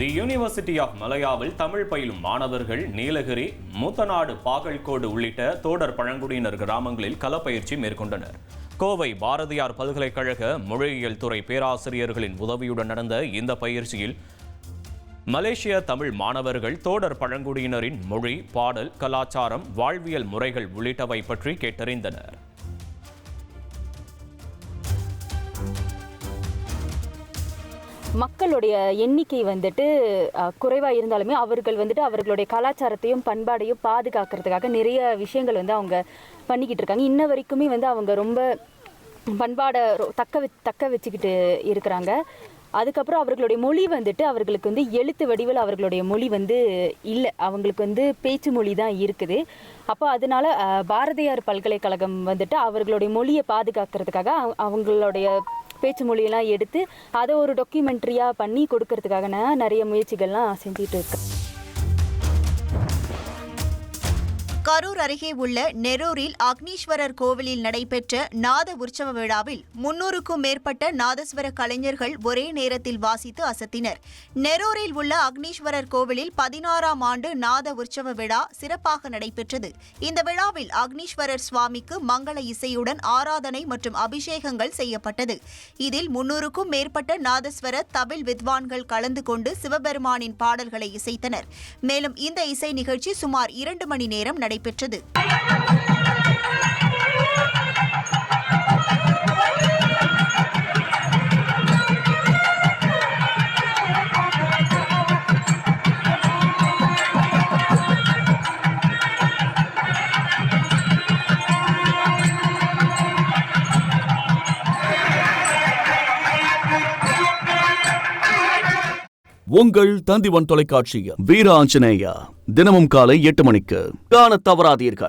The university of மலையாவில் Tamil பயிலும் மாணவர்கள் நீலகிரி, மூத்தநாடு, பாகல்கோடு உள்ளிட்ட தோடர் பழங்குடியினர் கிராமங்களில் களப்பயிற்சி மேற்கொண்டனர். கோவை பாரதியார் பல்கலைக்கழக மொழியியல் துறை பேராசிரியர்களின் உதவியுடன் நடந்த இந்த பயிற்சியில் மலேசிய தமிழ் மாணவர்கள் தோடர் பழங்குடியினரின் மொழி, பாடல், கலாச்சாரம், வாழ்வியல் முறைகள் உள்ளிட்டவை பற்றி கேட்டறிந்தனர். மக்களுடைய எண்ணிக்கை குறைவாக இருந்தாலுமே அவர்கள் அவர்களுடைய கலாச்சாரத்தையும் பண்பாடையும் பாதுகாக்கிறதுக்காக நிறைய விஷயங்கள் அவங்க பண்ணிக்கிட்டு இருக்காங்க. இன்ன வரைக்குமே அவங்க ரொம்ப பண்பாடை தக்க வச்சுக்கிட்டு இருக்கிறாங்க. அதுக்கப்புறம் அவர்களுடைய மொழி அவர்களுக்கு எழுத்து வடிவில் அவர்களுடைய மொழி இல்லை, அவங்களுக்கு பேச்சு மொழி தான் இருக்குது. அப்போ அதனால பாரதியார் பல்கலைக்கழகம் அவர்களுடைய மொழியை பாதுகாக்கிறதுக்காக அவங்களுடைய பேச்சு மொழியெல்லாம் எடுத்து அதை ஒரு டாக்குமெண்ட்ரியாக பண்ணி கொடுக்கறதுக்காக நான் நிறைய முயற்சிகள்லாம் செஞ்சுட்டு இருக்கேன். கரூர் அருகே உள்ள நெரூரில் அக்னீஸ்வரர் கோவிலில் நடைபெற்ற நாத உற்சவ விழாவில் 300க்கும் மேற்பட்ட நாதஸ்வர கலைஞர்கள் ஒரே நேரத்தில் வாசித்து அசத்தினர். நெரூரில் உள்ள அக்னீஸ்வரர் கோவிலில் 16ஆம் ஆண்டு நாத உற்சவ விழா சிறப்பாக நடைபெற்றது. இந்த விழாவில் அக்னீஸ்வரர் சுவாமிக்கு மங்கள இசையுடன் ஆராதனை மற்றும் அபிஷேகங்கள் செய்யப்பட்டது. இதில் 300க்கும் மேற்பட்ட நாதஸ்வர தவில் வித்வான்கள் கலந்து கொண்டு சிவபெருமானின் பாடல்களை இசைத்தனர். மேலும் இந்த இசை நிகழ்ச்சி சுமார் 2 மணி நேரம் நடைபெற்றது. உங்கள் தந்திவன் தொலைக்காட்சியில் வீர ஆஞ்சநேயா தினமும் காலை 8 மணிக்கு காணத் தவறாதீர்கள்.